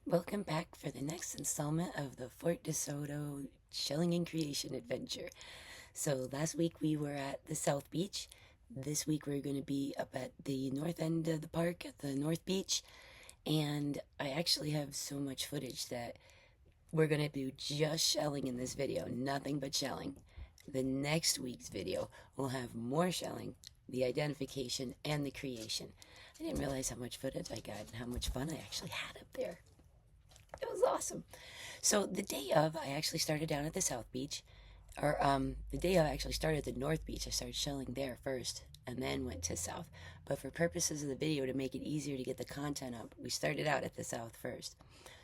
Welcome back for the next installment of the Fort Desoto Shelling and Creation Adventure. So last week we were at the South Beach. This week we're going to be up at the north end of the park at the North Beach. And I actually have so much footage that we're going to do just shelling in this video, nothing but shelling. The next week's video will have more shelling, the identification, and the creation. I didn't realize how much footage I got and how much fun I actually had up there. It was awesome. So the day of, I actually started down at the South Beach, or the day of I actually started at the North Beach. I started shelling there first and then went to South. But for purposes of the video, to make it easier to get the content up, we started out at the South first.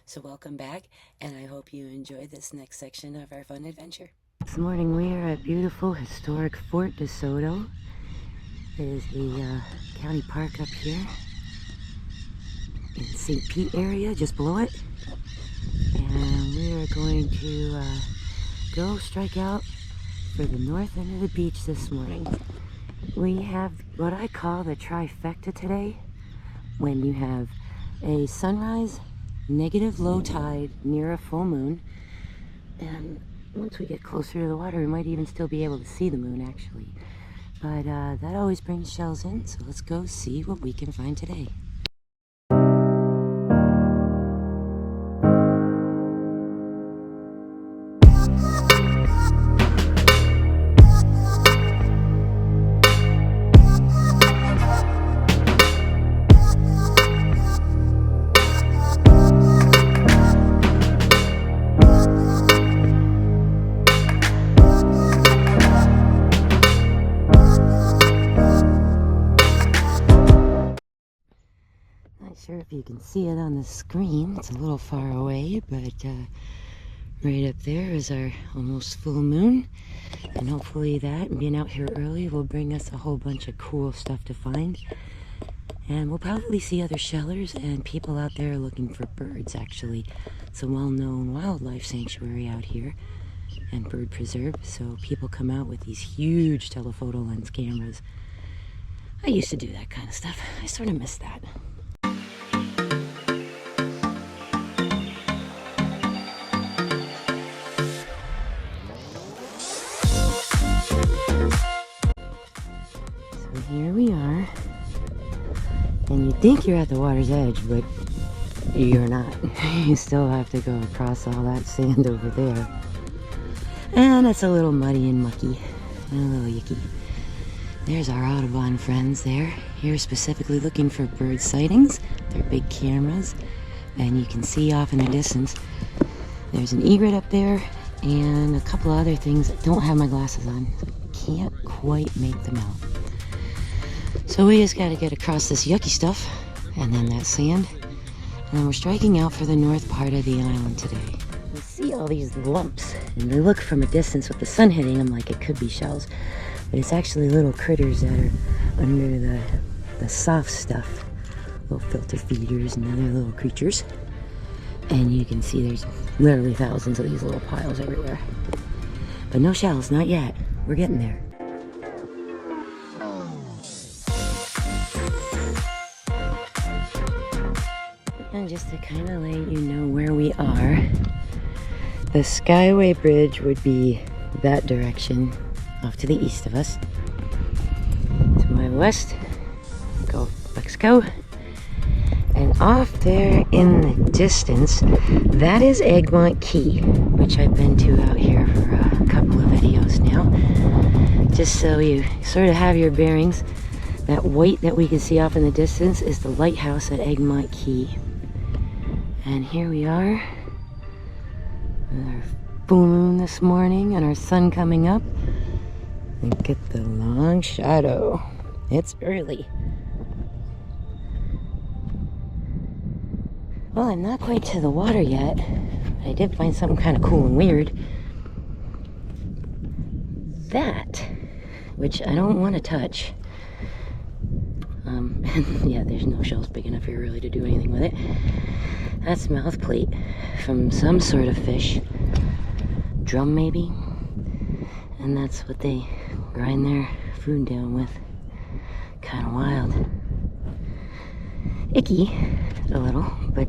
So welcome back, and I hope you enjoy this next section of our fun adventure. This morning we are at beautiful historic Fort Desoto. It is the county park up here in St. Pete area, just below it. And we are going to go strike out for the north end of the beach this morning. We have what I call the trifecta today, when you have a sunrise, negative low tide near a full moon, and once we get closer to the water we might even still be able to see the moon actually. But that always brings shells in, so let's go see what we can find today. Sure if you can see it on the screen, it's a little far away, but right up there is our almost full moon, and hopefully that and being out here early will bring us a whole bunch of cool stuff to find. And we'll probably see other shellers and people out there looking for birds. Actually, it's a well-known wildlife sanctuary out here and bird preserve, so people come out with these huge telephoto lens cameras. I used to do that kind of stuff. I sort of miss that. Here we are, and you think you're at the water's edge, but you're not. You still have to go across all that sand over there, and it's a little muddy and mucky and a little yucky. There's our Audubon friends there, here specifically looking for bird sightings. They're big cameras, and you can see off in the distance there's an egret up there and a couple other things that don't have my glasses on, so can't quite make them out. So we just got to get across this yucky stuff and then that sand, and then we're striking out for the north part of the island today. You see all these lumps, and they look from a distance with the sun hitting them like it could be shells, but it's actually little critters that are under the soft stuff, little filter feeders and other little creatures. And you can see there's literally thousands of these little piles everywhere, but no shells, not yet. We're getting there. And just to kind of let you know where we are, the Skyway Bridge would be that direction off to the east of us. To my west, Gulf of Mexico. And off there in the distance, that is Egmont Key, which I've been to out here for a couple of videos now. Just so you sort of have your bearings, that white that we can see off in the distance is the lighthouse at Egmont Key. And here we are with our full moon this morning and our sun coming up. Look at the long shadow. It's early. Well, I'm not quite to the water yet, but I did find something kind of cool and weird. That, which I don't want to touch. Yeah, there's no shells big enough here really to do anything with it. That's mouth plate from some sort of fish. Drum maybe? And that's what they grind their food down with. Kind of wild. Icky a little, but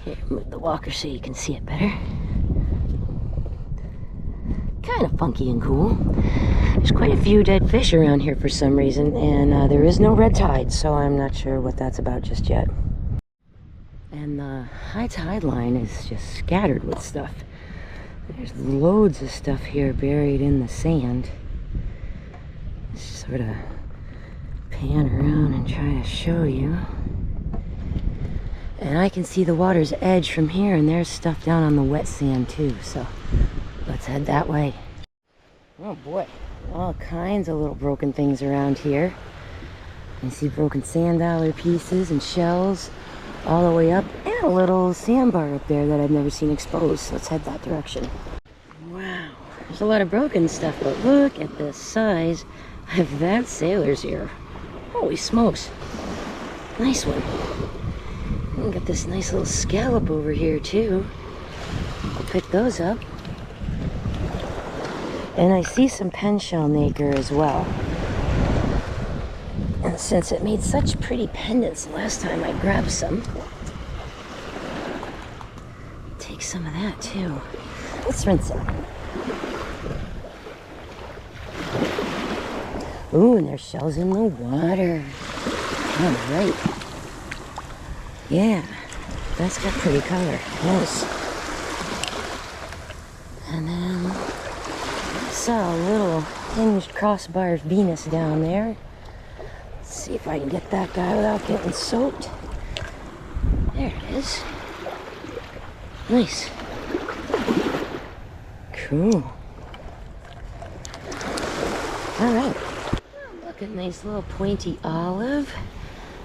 Here, move the walker so you can see it better. Kind of funky and cool. There's quite a few dead fish around here for some reason, and there is no red tide, so I'm not sure what that's about just yet. And the high tide line is just scattered with stuff. There's loads of stuff here buried in the sand. Sort of pan around and try to show you. And I can see the water's edge from here, and there's stuff down on the wet sand too, so let's head that way. Oh boy, all kinds of little broken things around here. I see broken sand dollar pieces and shells all the way up, and a little sandbar up there that I've never seen exposed, so let's head that direction. Wow, there's a lot of broken stuff, but look at the size of that sailor's ear. Holy smokes, nice one. And got this nice little scallop over here too. I'll pick those up. And I see some pen shell nacre as well. And since it made such pretty pendants last time I grabbed some, take some of that too. Let's rinse it. Ooh, and there's shells in the water. All right. Yeah, that's got pretty color. Nice. And then I saw a little hinged crossbar Venus down there. Let's see if I can get that guy without getting soaked. There it is. Nice. Cool. All right. Look, a nice little pointy olive.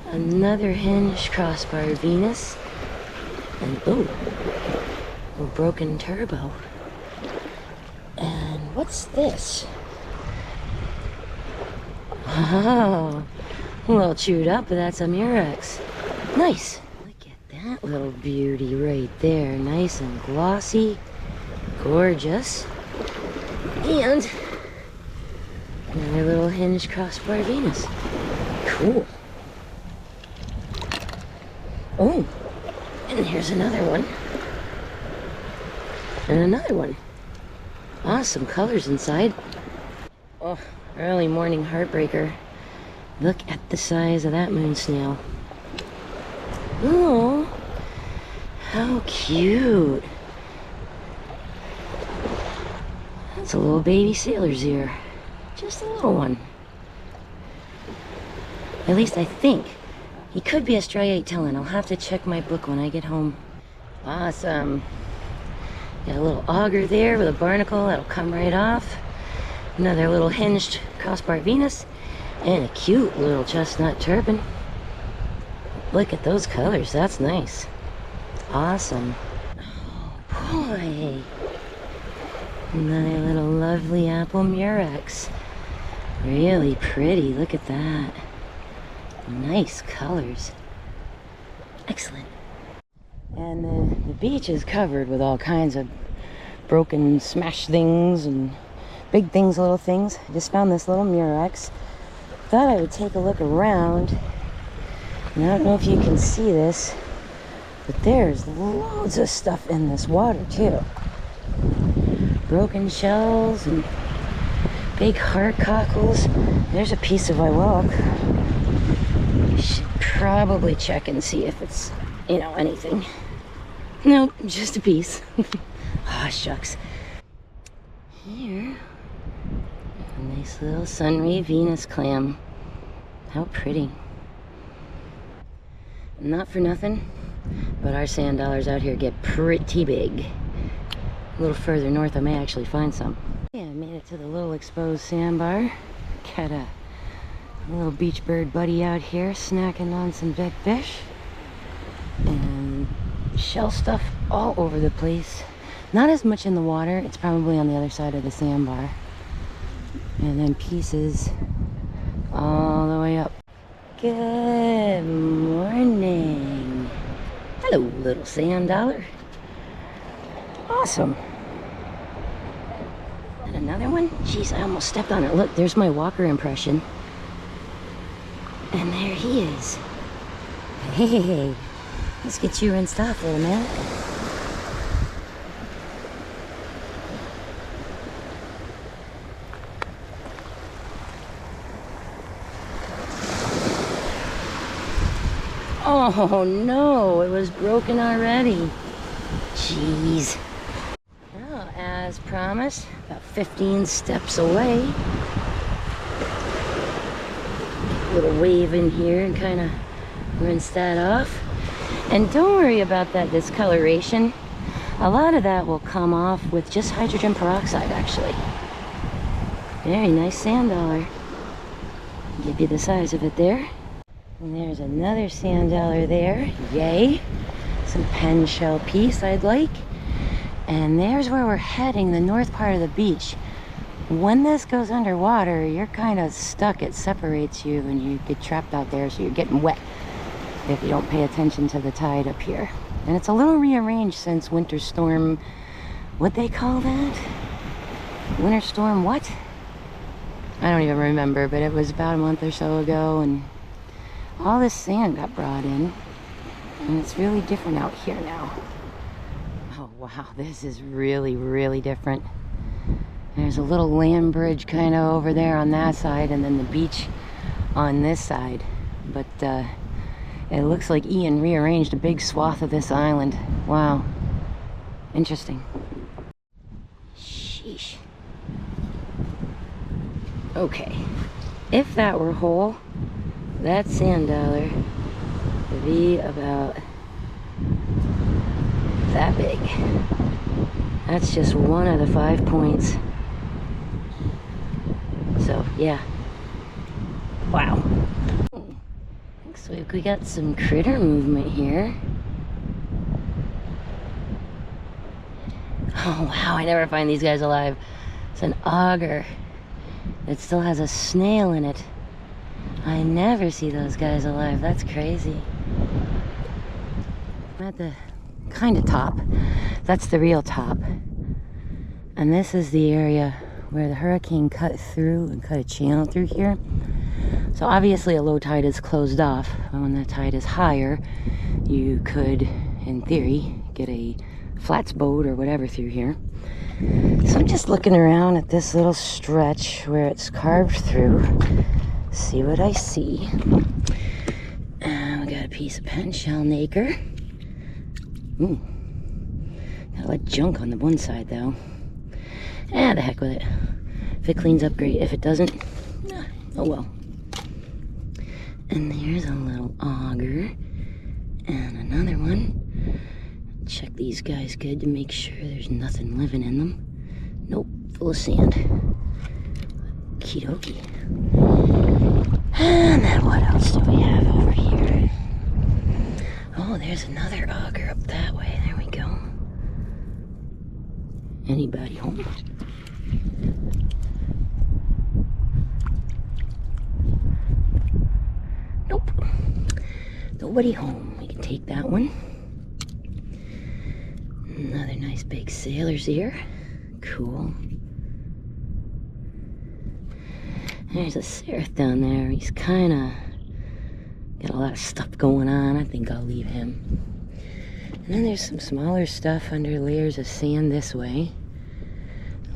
Another hinged crossbar Venus. And ooh, a broken turbo. And what's this? Oh, a little chewed up, but that's a Murex. Nice. Look at that little beauty right there. Nice and glossy. Gorgeous. And another little hinged crossbar Venus. Cool. Oh, and here's another one. And another one. Awesome colors inside. Oh, early morning heartbreaker. Look at the size of that moon snail. Oh, how cute. That's a little baby sailor's ear. Just a little one. At least I think. He could be a striate tellin. I'll have to check my book when I get home. Awesome. Got a little auger there with a barnacle that'll come right off. Another little hinged crossbar Venus. And a cute little chestnut turpin. Look at those colors. That's nice. Awesome. Oh boy. Another little lovely apple Murex. Really pretty. Look at that. Nice colors. Excellent. And the beach is covered with all kinds of broken, smashed things and big things, little things. I just found this little Murex. Thought I would take a look around. And I don't know if you can see this, but there's loads of stuff in this water too. Broken shells and big heart cockles. There's a piece of Iwok. Should probably check and see if it's, you know, anything. Nope, just a piece. Ah, shucks. Here, a nice little sunray Venus clam. How pretty. Not for nothing, but our sand dollars out here get pretty big. A little further north, I may actually find some. Yeah, I made it to the little exposed sandbar. Got a little beach bird buddy out here snacking on some dead fish. And shell stuff all over the place. Not as much in the water. It's probably on the other side of the sandbar. And then pieces all the way up. Good morning. Hello, little sand dollar. Awesome. And another one? Jeez, I almost stepped on it. Look, there's my walker impression. And there he is. Hey. Let's get you rinsed off, little man. Oh no, it was broken already. Jeez. Well, as promised, about 15 steps away. A little wave in here and kind of rinse that off. And don't worry about that discoloration. A lot of that will come off with just hydrogen peroxide, actually. Very nice sand dollar. Give you the size of it there. And there's another sand dollar there. Yay. Some pen shell piece I'd like. And there's where we're heading, the north part of the beach. When this goes underwater, you're kind of stuck. It separates you and you get trapped out there, so you're getting wet if you don't pay attention to the tide up here. And it's a little rearranged since winter storm, what they call that? Winter storm what? I don't even remember, but it was about a month or so ago, and all this sand got brought in, and it's really different out here now. Oh wow, this is really, really different. There's a little land bridge kind of over there on that side, and then the beach on this side. But it looks like Ian rearranged a big swath of this island. Wow. Interesting. Sheesh. Okay. If that were whole, that sand dollar would be about that big. That's just one of the 5 points. So, yeah. Wow. Looks like we got some critter movement here. Oh, wow, I never find these guys alive. It's an auger. It still has a snail in it. I never see those guys alive. That's crazy. I'm at the kind of top. That's the real top. And this is the area where the hurricane cut through and cut a channel through here. So obviously a low tide is closed off. When the tide is higher, you could, in theory, get a flats boat or whatever through here. So I'm just looking around at this little stretch where it's carved through. See what I see. We got a piece of pen shell nacre. Ooh. Got a lot of junk on the one side though. Ah, the heck with it. If it cleans up, great. If it doesn't, oh well. And there's a little auger. And another one. Check these guys good to make sure there's nothing living in them. Nope, full of sand. Okie dokie. And then what else do we have over here? Oh, there's another auger up that way. There we go. Anybody home? Nope. Nobody home. We can take that one. Another nice big sailor's ear. Cool. There's a Seraph down there. He's kind of got a lot of stuff going on. I think I'll leave him. And then there's some smaller stuff under layers of sand this way.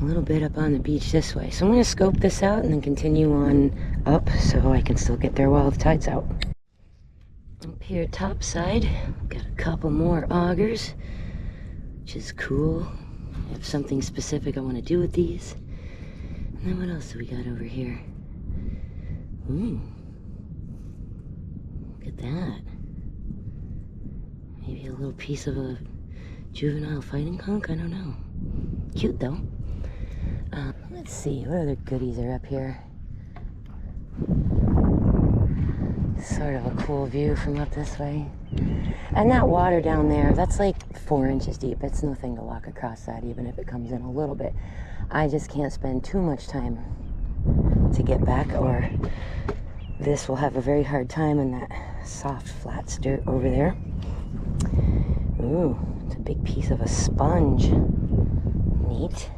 A little bit up on the beach this way. So I'm going to scope this out and then continue on up so I can still get there while the tide's out. Up here top side, got a couple more augers, which is cool. I have something specific I want to do with these. And then what else do we got over here? Ooh. Look at that. Maybe a little piece of a juvenile fighting conch? I don't know. Cute though. Let's see, what other goodies are up here? Sort of a cool view from up this way. And that water down there, that's like 4 inches deep. It's nothing to walk across that, even if it comes in a little bit. I just can't spend too much time to get back, or this will have a very hard time in that soft flats dirt over there. Ooh, it's a big piece of a sponge. Neat.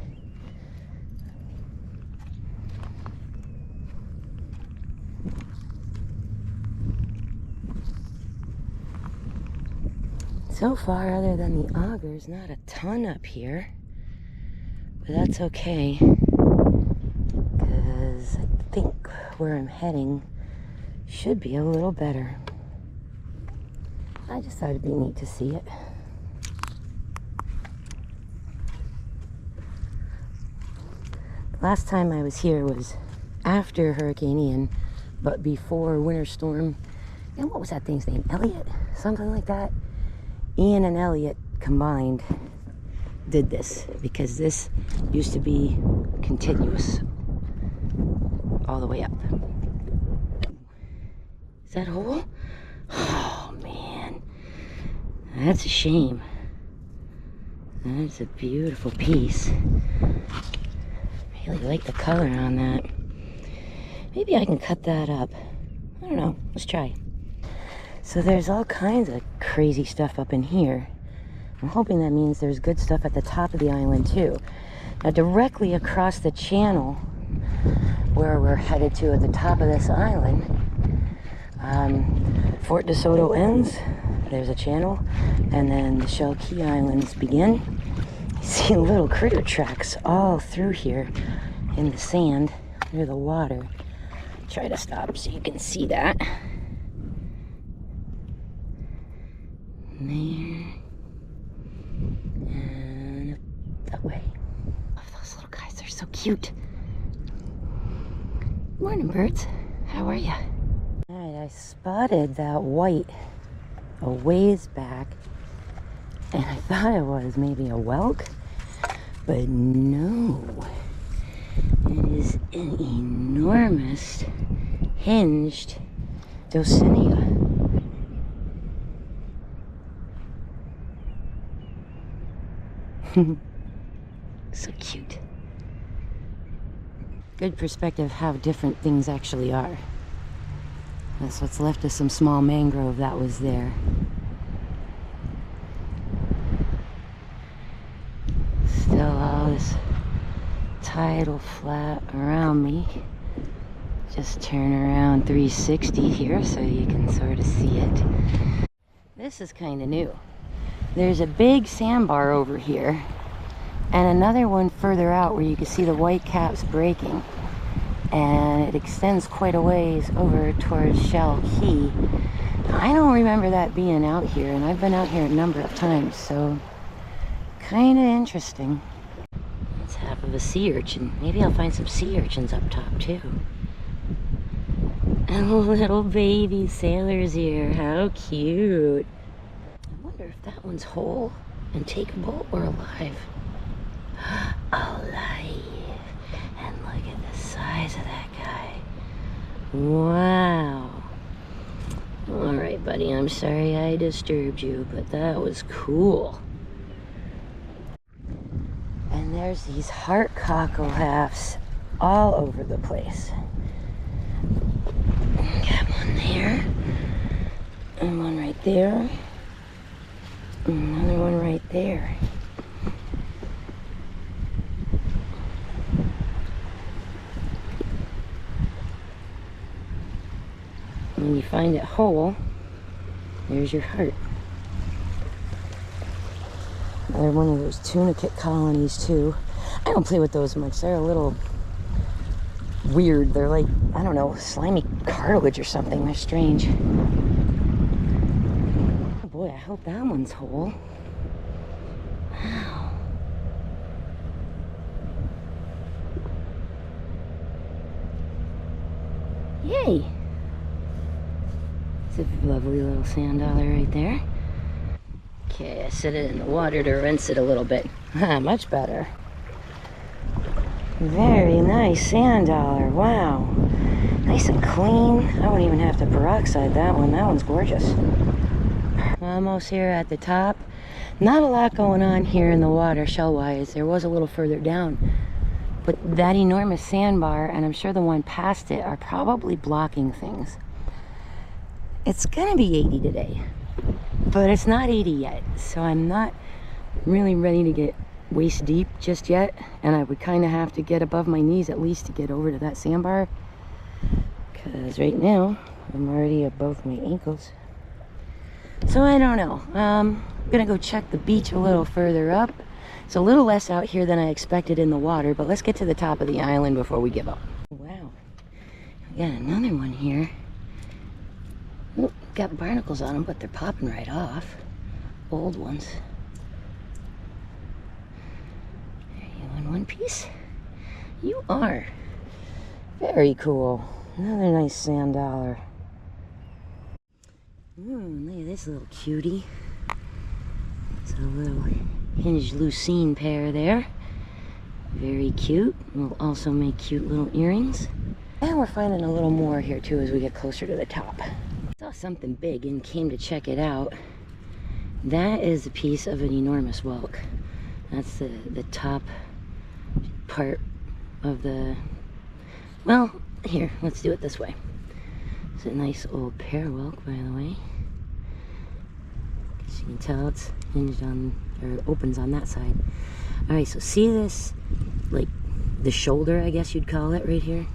So far, other than the augers, not a ton up here. But that's okay, because I think where I'm heading should be a little better. I just thought it'd be neat to see it. Last time I was here was after Hurricane Ian, but before Winter Storm. And what was that thing's name? Elliot? Something like that. Ian and Elliot combined did this, because this used to be continuous all the way up. Is that a hole? Oh man, that's a shame. That's a beautiful piece. Really like the color on that. Maybe I can cut that up. I don't know, let's try. So there's all kinds of crazy stuff up in here. I'm hoping that means there's good stuff at the top of the island too. Now directly across the channel where we're headed to at the top of this island, Fort Desoto ends, there's a channel, and then the Shell Key Islands begin. You see little critter tracks all through here in the sand near the water. Try to stop so you can see that. There. And that way. Love those little guys, they're so cute. Morning, birds. How are ya? Alright, I spotted that white a ways back, and I thought it was maybe a whelk, but no. It is an enormous hinged Dosinia. So cute. Good perspective how different things actually are. That's what's left of some small mangrove that was there. Still all this tidal flat around me. Just turn around 360 here so you can sort of see it. This is kind of new. There's a big sandbar over here and another one further out where you can see the white caps breaking, and it extends quite a ways over towards Shell Key. I don't remember that being out here, and I've been out here a number of times, so kind of interesting. That's half of a sea urchin. Maybe I'll find some sea urchins up top too. And little baby sailors here, how cute. I wonder if that one's whole and takeable or alive. Alive. And look at the size of that guy. Wow. Alright, buddy, I'm sorry I disturbed you, but that was cool. And there's these heart cockle-halves all over the place. Got one there, and one right there, and another one right there. When you find it whole, there's your heart. Another one of those tunicate colonies too. I don't play with those much. They're a little weird. They're like, I don't know, slimy cartilage or something. They're strange. Oh boy, I hope that one's whole. Wow. Yay! It's a lovely little sand dollar right there. Okay, I set it in the water to rinse it a little bit. Much better. Very nice sand dollar. Wow. Nice and clean. I wouldn't even have to peroxide that one. That one's gorgeous. Almost here at the top. Not a lot going on here in the water shell-wise. There was a little further down. But that enormous sandbar, and I'm sure the one past it, are probably blocking things. It's gonna be 80 today. But it's not 80 yet. So I'm not really ready to get waist deep just yet, and I would kind of have to get above my knees at least to get over to that sandbar, because right now I'm already above my ankles. So I don't know. I'm gonna go check the beach a little further up. It's a little less out here than I expected in the water, but let's get to the top of the island before we give up. Wow, we got another one here. Ooh, got barnacles on them, but they're popping right off. Old ones. Are you in one piece? You are. Very cool. Another nice sand dollar. Look at this little cutie. It's a little hinged lucine pair there. Very cute. We'll also make cute little earrings. And we're finding a little more here too as we get closer to the top. Saw something big and came to check it out. That is a piece of an enormous whelk. That's the top part of the, well, here, let's do it this way. It's a nice old pear whelk, by the way. As you can tell, it's hinged on, or opens on that side. All right, so see this, like the shoulder, I guess you'd call it right here?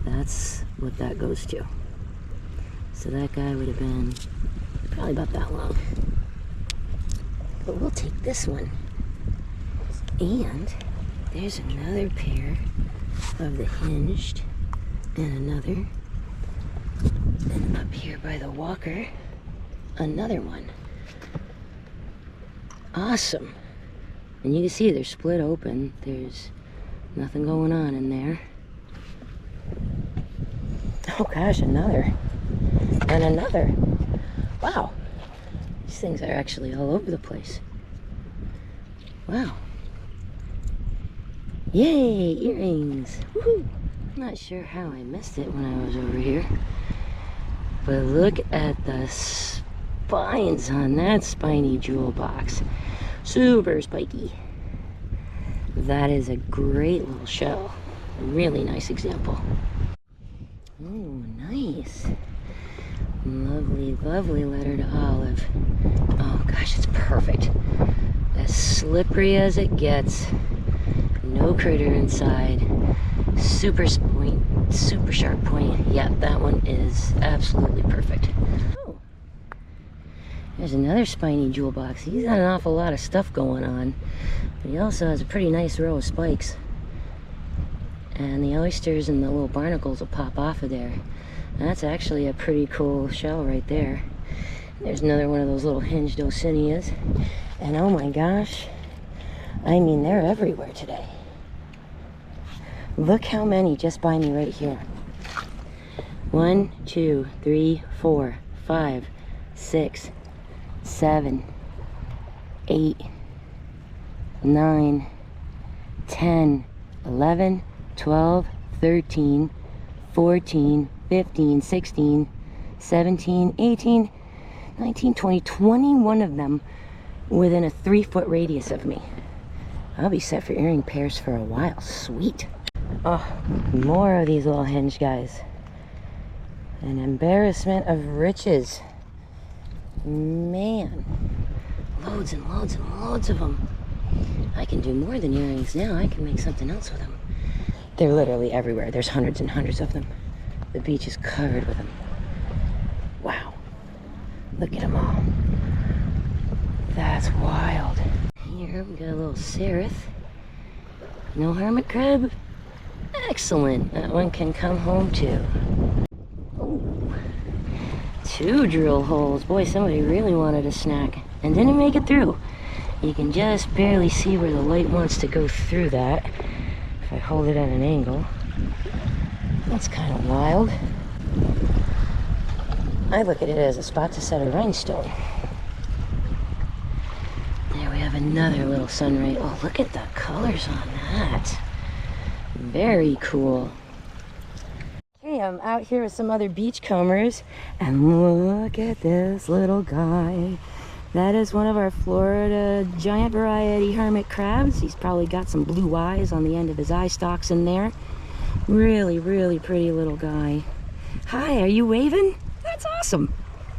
That's what that goes to. So that guy would have been probably about that long. But we'll take this one. And there's another pair of the hinged, and another. And up here by the walker, another one. Awesome. And you can see they're split open. There's nothing going on in there. Oh gosh, another. And another. Wow. These things are actually all over the place. Wow. Yay, earrings. Woohoo. I'm not sure how I missed it when I was over here. But look at the spines on that spiny jewel box. Super spiky. That is a great little shell. A really nice example. Oh, nice. Lovely, lovely lettered olive. Oh gosh, it's perfect. As slippery as it gets. No critter inside. Super point, super sharp point. Yeah, that one is absolutely perfect. Oh, there's another spiny jewel box. He's got an awful lot of stuff going on, but he also has a pretty nice row of spikes. And the oysters and the little barnacles will pop off of there. And that's actually a pretty cool shell right there. There's another one of those little hinged osinias. And oh my gosh, I mean, they're everywhere today. Look how many just by me right here. 1, 2, 3, 4, 5, 6, 7, 8, 9, 10, 11, 12, 13, 14, 15, 16, 17, 18, 19, 20, 21 of them within a 3-foot radius of me. I'll be set for earring pairs for a while. Sweet. Oh, more of these little hinge guys. An embarrassment of riches. Man. Loads and loads and loads of them. I can do more than earrings now. I can make something else with them. They're literally everywhere. There's hundreds and hundreds of them. The beach is covered with them. Wow. Look at them all. That's wild. Here we got a little seraph. No hermit crab. Excellent. That one can come home too. Oh, 2 drill holes. Boy, somebody really wanted a snack and didn't make it through. You can just barely see where the light wants to go through that. If I hold it at an angle. That's kind of wild. I look at it as a spot to set a rhinestone. There we have another little sunray. Oh, look at the colors on that. Very cool. Okay, I'm out here with some other beachcombers, and look at this little guy. That is one of our Florida giant variety hermit crabs. He's probably got some blue eyes on the end of his eye stalks in there. Really, really pretty little guy. Hi, are you waving? That's awesome.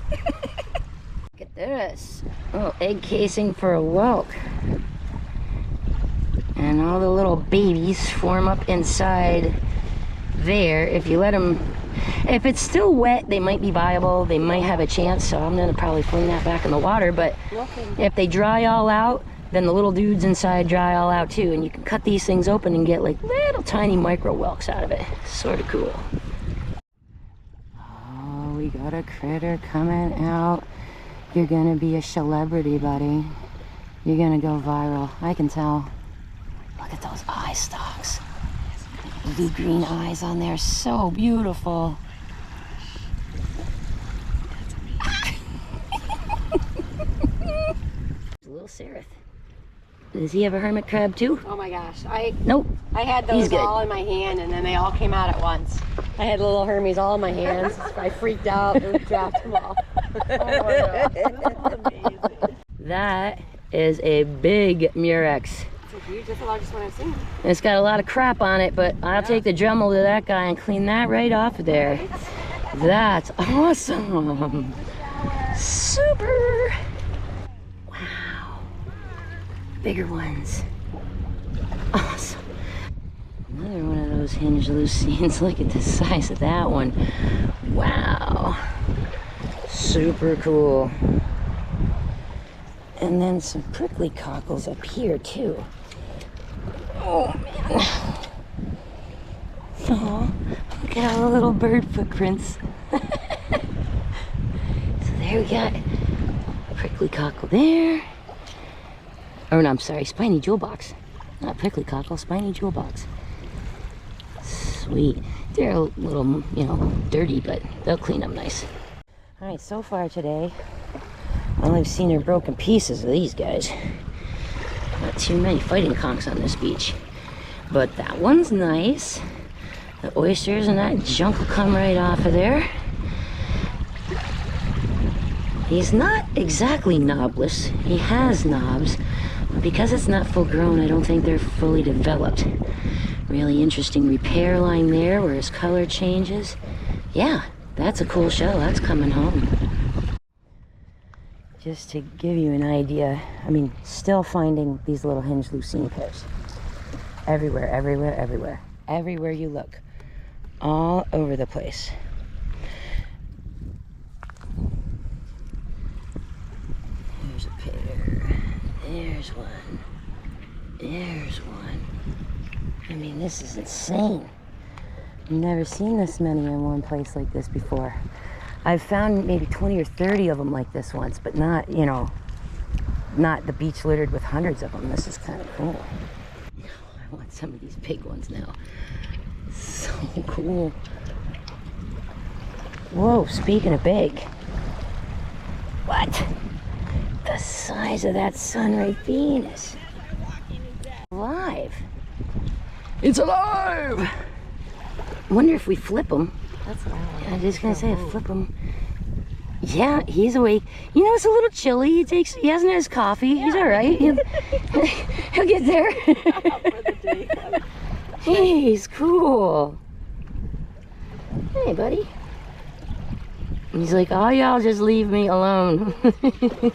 Look at this. Oh, egg casing for a whelk. And all the little babies form up inside there. If you let them If it's still wet, they might be viable. They might have a chance, so I'm gonna probably fling that back in the water. But if they dry all out, then the little dudes inside dry all out too, and you can cut these things open and get like little tiny micro whelks out of it. Sort of cool. Oh, we got a critter coming out. You're gonna be a celebrity, buddy. You're gonna go viral. I can tell. Look at those eye stalks. Blue green eyes on there, so beautiful. Little Seraph. Does he have a hermit crab too? Oh my gosh, Nope. I had those all in my hand and then they all came out at once. I had little Hermes all in my hands. I freaked out and dropped them all. Oh my God. Amazing. That is a big Murex. It's huge. That's the largest one I've seen. It's got a lot of crap on it, but I'll take the Dremel to that guy and clean that right off of there. That's awesome. Super. Wow. Bigger ones. Awesome. Another one of those hinge loose scenes. Look at the size of that one. Wow. Super cool. And then some prickly cockles up here too. Oh man. Oh, look at all the little bird footprints. So there we got a prickly cockle there. Oh no, I'm sorry, spiny jewel box. Not prickly cockle, spiny jewel box. Sweet. They're a little, you know, dirty, but they'll clean up nice. All right, so far today, all I've seen are broken pieces of these guys. Not too many fighting conchs on this beach. But that one's nice. The oysters and that junk will come right off of there. He's not exactly knobless. He has knobs. But because it's not full grown, I don't think they're fully developed. Really interesting repair line there where his color changes. Yeah, that's a cool shell. That's coming home. Just to give you an idea, I mean, still finding these little hinge lucine pairs. Everywhere, everywhere, everywhere. Everywhere you look. All over the place. There's a pair. There's one. There's one. I mean, this is insane. I've never seen this many in one place like this before. I've found maybe 20 or 30 of them like this once, but not, you know, not the beach littered with hundreds of them. This is kind of cool. I want some of these big ones now. So cool. Whoa, speaking of big. What? The size of that sunray Venus. Alive. It's alive! I wonder if we flip him. That's what I want. I'm just gonna say, flip him. Yeah, he's awake. You know, it's a little chilly. He hasn't had his coffee. Yeah. He's all right. He'll get there. Hey, he's cool. Hey, buddy. He's like, oh, y'all just leave me alone.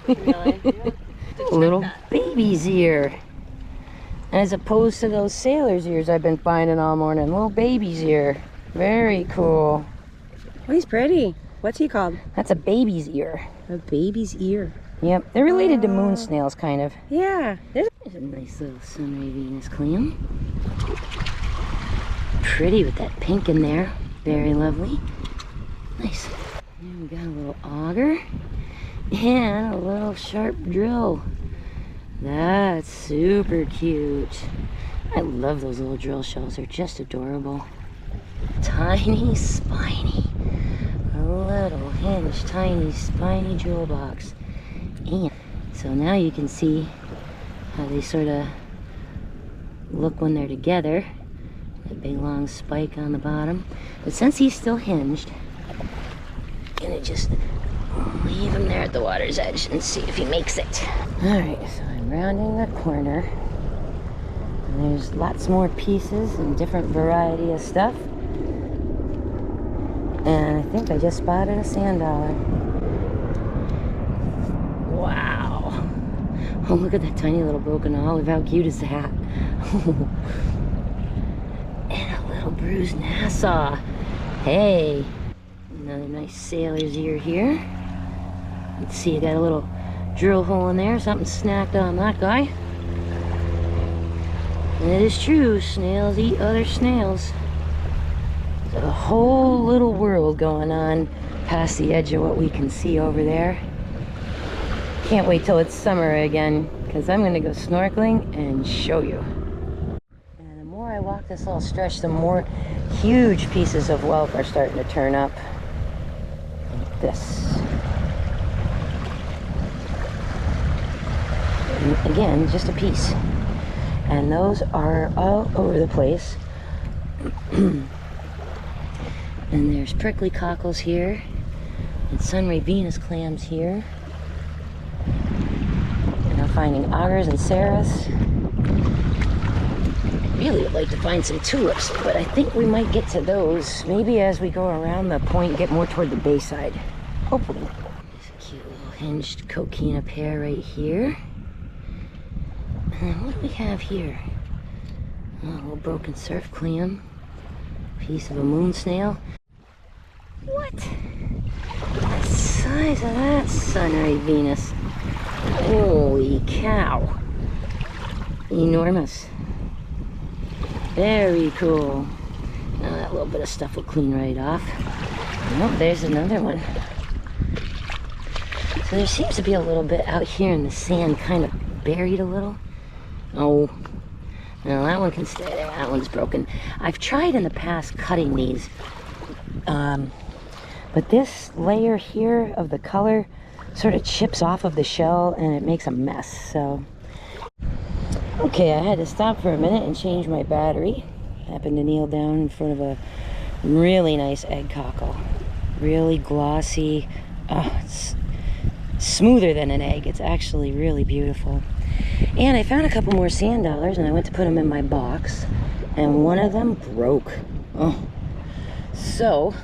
Really? Little baby's ear. As opposed to those sailor's ears I've been finding all morning. Little baby's ear. Very cool. Oh, he's pretty. What's he called? That's a baby's ear. A baby's ear. Yep, they're related to moon snails, kind of. Yeah. There's a nice little sunray Venus clam. Pretty with that pink in there. Very lovely. Nice. And we got a little auger and a little sharp drill. That's super cute. I love those little drill shells. They're just adorable. Tiny, spiny, a little hinge, tiny, spiny jewel box. And so now you can see how they sort of look when they're together. That big long spike on the bottom. But since he's still hinged, I'm gonna just leave him there at the water's edge and see if he makes it. Alright, so I'm rounding the corner. And there's lots more pieces and different variety of stuff. And I think I just spotted a sand dollar. Wow. Oh, look at that tiny little broken olive. How cute is that? And a little bruised Nassau. Hey, another nice sailor's ear here. Let's see, I got a little drill hole in there, something snacked on that guy. And it is true, snails eat other snails. There's a whole little world going on past the edge of what we can see over there. Can't wait till it's summer again, because I'm going to go snorkeling and show you. And the more I walk this little stretch, the more huge pieces of whelk are starting to turn up. Like this. And again, just a piece. And those are all over the place. And there's prickly cockles here. And sunray Venus clams here. And I'm finding augers and ceres. Really would like to find some tulips, but I think we might get to those maybe as we go around the point and get more toward the bay side. Hopefully. There's a cute little hinged coquina pair right here. And what do we have here? Oh, a little broken surf clam. Piece of a moon snail. What? The size of that sunray Venus. Holy cow. Enormous. Very cool. Now that little bit of stuff will clean right off. Oh, there's another one. So there seems to be a little bit out here in the sand, kind of buried a little. Oh, no, that one can stay there. That one's broken. I've tried in the past cutting these. But this layer here of the color sort of chips off of the shell and it makes a mess, so. Okay, I had to stop for a minute and change my battery. Happened to kneel down in front of a really nice egg cockle. Really glossy. Oh, it's smoother than an egg. It's actually really beautiful. And I found a couple more sand dollars and I went to put them in my box. And one of them broke. Oh. So,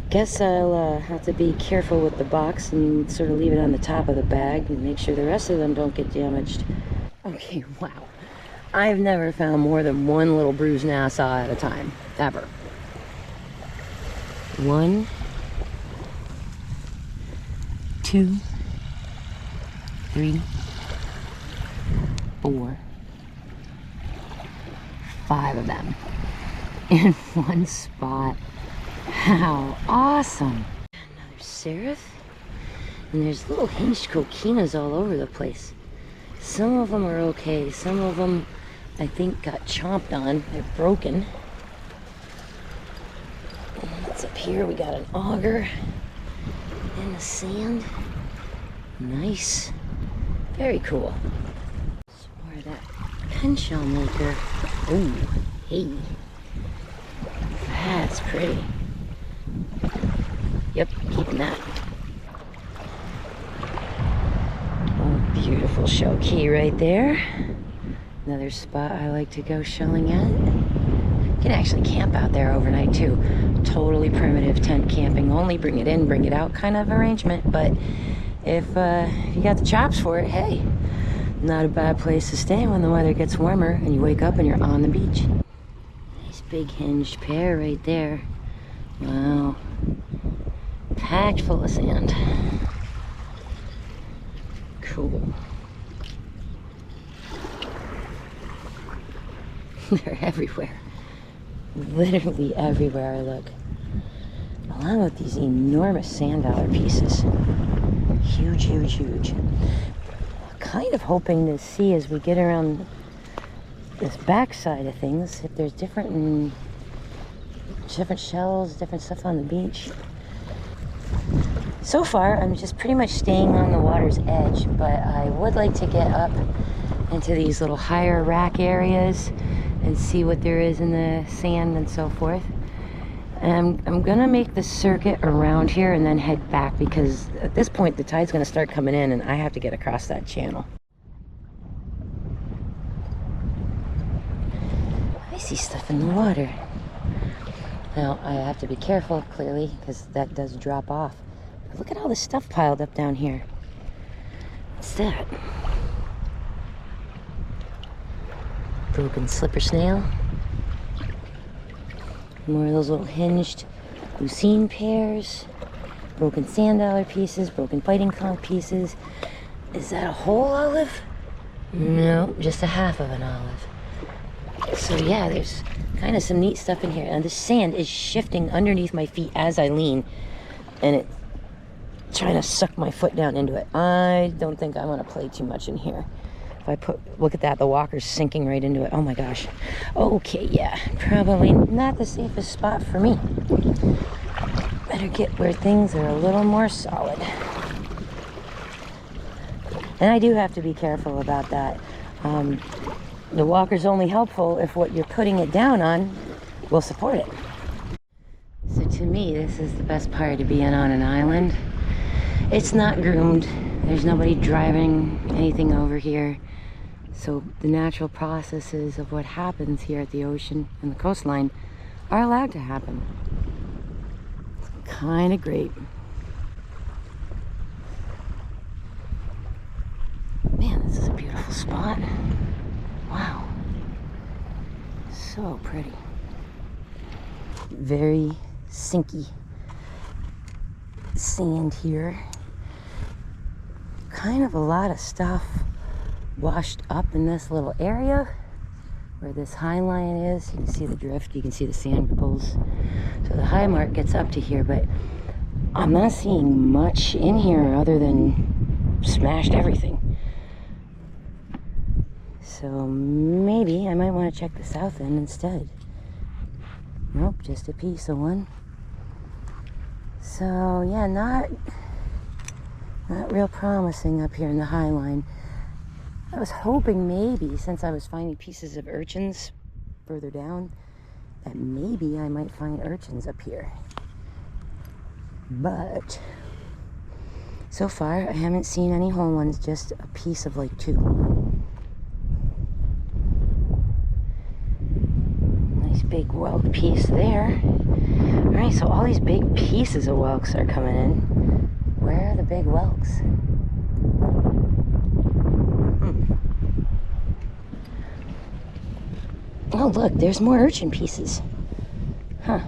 guess I'll have to be careful with the box and sort of leave it on the top of the bag and make sure the rest of them don't get damaged. Okay, wow. I've never found more than one little bruised Nassau at a time, ever. 1, 2, 3, 4, 5 of them in one spot. How awesome. Another seraph. And there's little hinged coquinas all over the place. Some of them are okay. Some of them, I think, got chomped on. They're broken. What's up here? We got an auger in the sand. Nice. Very cool. Some more of that pen shell maker. Oh, hey. That's pretty. Yep, keeping that. Beautiful shell key right there. Another spot I like to go shelling at. You can actually camp out there overnight too. Totally primitive tent camping. Only bring it in, bring it out kind of arrangement. But if you got the chops for it, hey, not a bad place to stay when the weather gets warmer and you wake up and you're on the beach. Nice big hinged pair right there. Wow. Packed full of sand. Cool. They're everywhere. Literally everywhere I look. Along with these enormous sand dollar pieces. Huge, huge, huge. Kind of hoping to see as we get around this back side of things if there's different shells, different stuff on the beach. So far, I'm just pretty much staying on the water's edge, but I would like to get up into these little higher rack areas and see what there is in the sand and so forth. And I'm gonna make the circuit around here and then head back because at this point the tide's gonna start coming in and I have to get across that channel. I see stuff in the water. Now, I have to be careful, clearly, because that does drop off. But look at all the stuff piled up down here. What's that? Broken slipper snail. More of those little hinged lucine pairs. Broken sand dollar pieces, broken fighting conch pieces. Is that a whole olive? No, just a half of an olive. So yeah, there's kind of some neat stuff in here. And the sand is shifting underneath my feet as I lean. And it's trying to suck my foot down into it. I don't think I want to play too much in here. If I look at that, the walker's sinking right into it. Oh my gosh. Okay, yeah, probably not the safest spot for me. Better get where things are a little more solid. And I do have to be careful about that. The walker's only helpful if what you're putting it down on will support it. So to me, this is the best part of being on an island. It's not groomed. There's nobody driving anything over here. So the natural processes of what happens here at the ocean and the coastline are allowed to happen. It's kind of great. Man, this is a beautiful spot. Wow. So pretty. Very sinky sand here. Kind of a lot of stuff washed up in this little area where this high line is. You can see the drift, you can see the sand ripples. So the high mark gets up to here, but I'm not seeing much in here other than smashed everything. So maybe I might want to check the south end instead. Nope, just a piece of one. So yeah, not real promising up here in the high line. I was hoping maybe, since I was finding pieces of urchins further down, that maybe I might find urchins up here. But so far I haven't seen any whole ones, just a piece of like two. Nice big whelk piece there. Alright, so all these big pieces of whelks are coming in. Where are the big whelks? Oh look, there's more urchin pieces. Huh.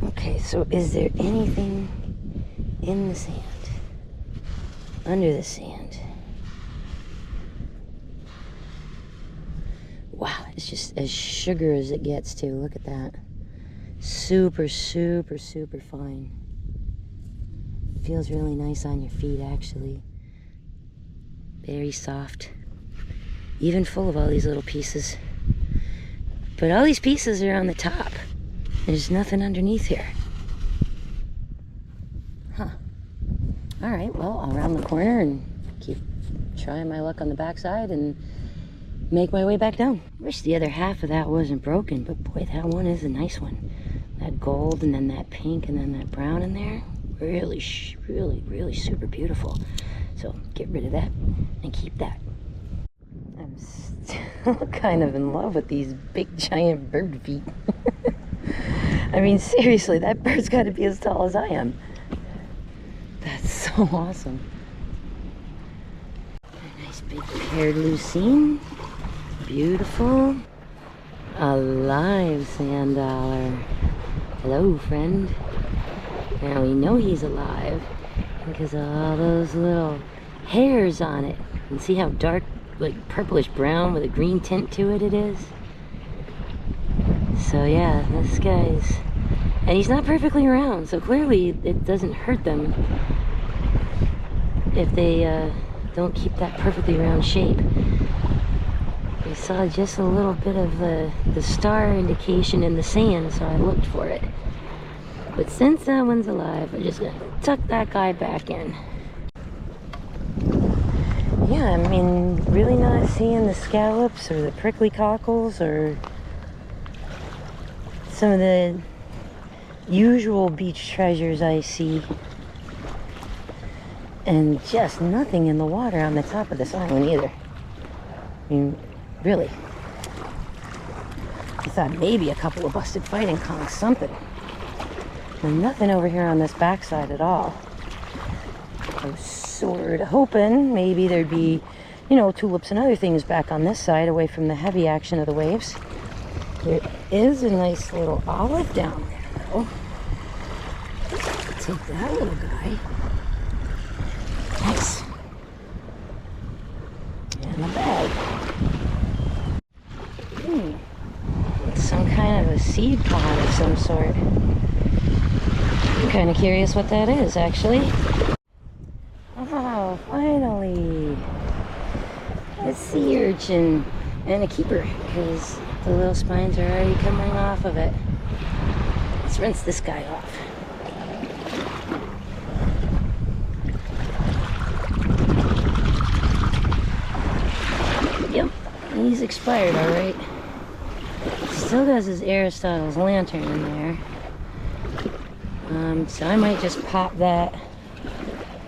Okay, so is there anything in the sand? Under the sand? Wow, it's just as sugar as it gets too. Look at that. Super, super, super fine. Feels really nice on your feet, actually. Very soft. Even full of all these little pieces. But all these pieces are on the top. There's nothing underneath here. Huh. Alright, well, I'll round the corner and keep trying my luck on the backside and make my way back down. Wish the other half of that wasn't broken, but boy, that one is a nice one. That gold and then that pink and then that brown in there. Really, really super beautiful. So get rid of that and keep that. I'm still kind of in love with these big giant bird feet. I mean, seriously, that bird's got to be as tall as I am. That's so awesome. A nice big paired lucine. Beautiful. A live sand dollar. Hello, friend. Now we know he's alive because of all those little hairs on it. And see how dark, like purplish brown with a green tint to it is? So yeah, this guy's... And he's not perfectly round, so clearly it doesn't hurt them if they don't keep that perfectly round shape. I saw just a little bit of the star indication in the sand, so I looked for it. But since that one's alive, I'm just gonna tuck that guy back in. Yeah, I mean, really not seeing the scallops or the prickly cockles or some of the usual beach treasures I see. And just nothing in the water on the top of this island either. I mean, really. I thought maybe a couple of busted fighting conchs, something. And nothing over here on this backside at all. I was sort of hoping maybe there'd be, you know, tulips and other things back on this side away from the heavy action of the waves. There is a nice little olive down there, though. Take that little guy. Nice. And a bag. It's some kind of a seed pod of some sort. I'm kind of curious what that is, actually. Oh, finally. A sea urchin and a keeper, because the little spines are already coming off of it. Let's rinse this guy off. Yep, he's expired, all right. Still has his Aristotle's lantern in there. So I might just pop that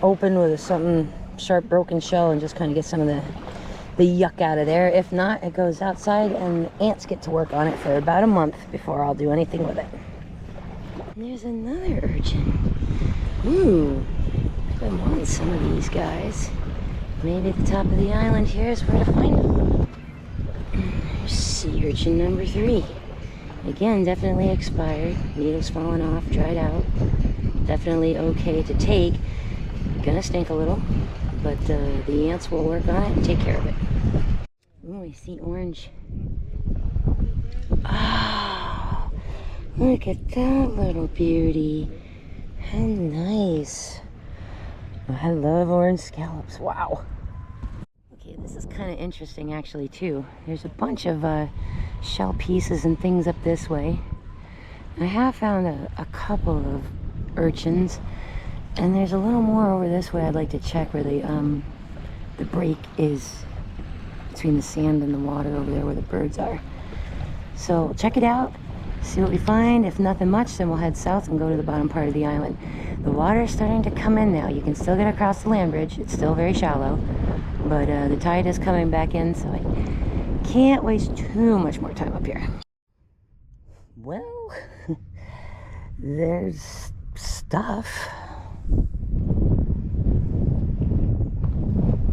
open with something sharp broken shell and just kind of get some of the yuck out of there. If not, it goes outside and the ants get to work on it for about a month before I'll do anything with it. And there's another urchin. Ooh, I've been wanting some of these guys. Maybe at the top of the island here is where to find them. There's sea urchin number 3. Again, definitely expired. Needles falling off, dried out. Definitely okay to take. Gonna stink a little, but the ants will work on it and take care of it. Oh, I see orange. Oh, look at that little beauty. How nice. I love orange scallops. Wow. Okay, this is kind of interesting actually too. There's a bunch of shell pieces and things up this way. I have found a couple of urchins, and there's a little more over this way I'd like to check where the break is between the sand and the water over there where the birds are. So check it out, see what we find. If nothing much, then we'll head south and go to the bottom part of the island. The water is starting to come in now. You can still get across the land bridge. It's still very shallow, but the tide is coming back in, so I can't waste too much more time up here. Well, there's stuff.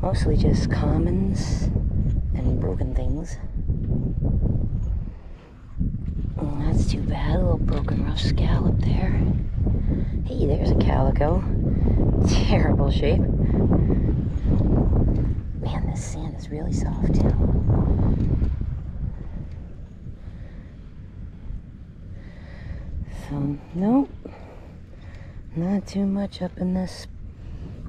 Mostly just commons and broken things. Oh, that's too bad. A little broken rough scallop there. Hey, there's a calico. Terrible shape. Man, this sand is really soft too. So, nope. Not too much up in this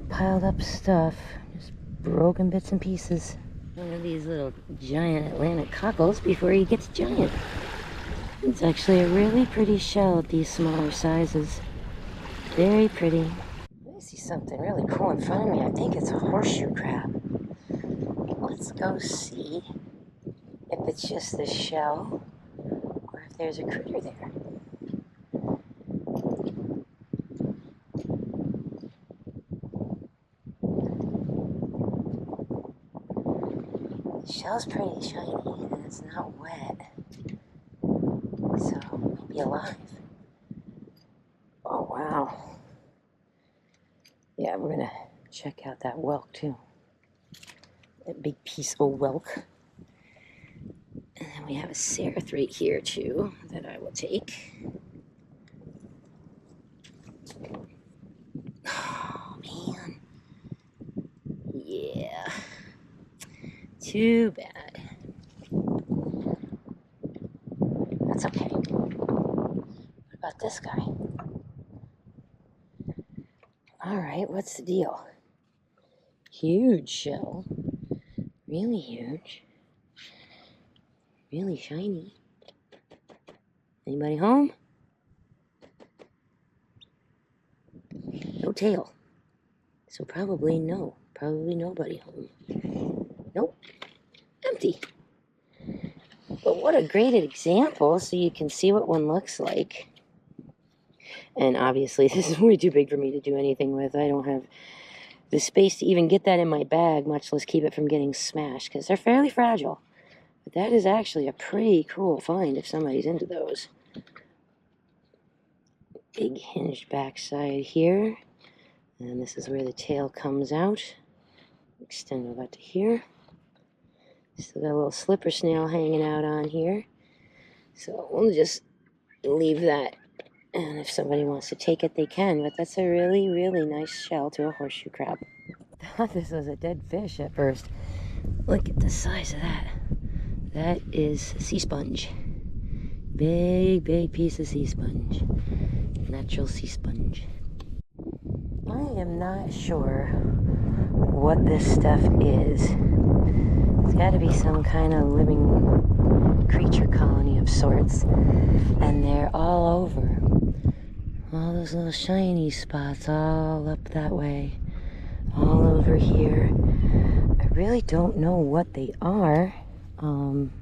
piled up stuff. Just broken bits and pieces. One of these little giant Atlantic cockles before he gets giant. It's actually a really pretty shell at these smaller sizes. Very pretty. I see something really cool in front of me. I think it's a horseshoe crab. Let's go see if it's just the shell or if there's a critter there. The shell's pretty shiny and it's not wet, so maybe alive. Oh wow. Yeah, we're gonna check out that whelk too. That big peaceful whelk. And then we have a cerith right here too that I will take. Oh man. Yeah. Too bad. That's okay. What about this guy? Alright, what's the deal? Huge shell. Really huge. Really shiny. Anybody home? No tail. So probably no. Probably nobody home. Nope. Empty. But what a great example so you can see what one looks like. And obviously this is way too big for me to do anything with. I don't have the space to even get that in my bag, much less keep it from getting smashed, because they're fairly fragile. But that is actually a pretty cool find if somebody's into those. Big hinged backside here. And this is where the tail comes out. Extend about to here. Still got a little slipper snail hanging out on here. So we'll just leave that. And if somebody wants to take it, they can. But that's a really, really nice shell to a horseshoe crab. I thought this was a dead fish at first. Look at the size of that. That is sea sponge. Big, big piece of sea sponge. Natural sea sponge. I am not sure what this stuff is. It's got to be some kind of living creature colony of sorts. And they're all over. All those little shiny spots all up that way. All over here. I really don't know what they are. Doesn't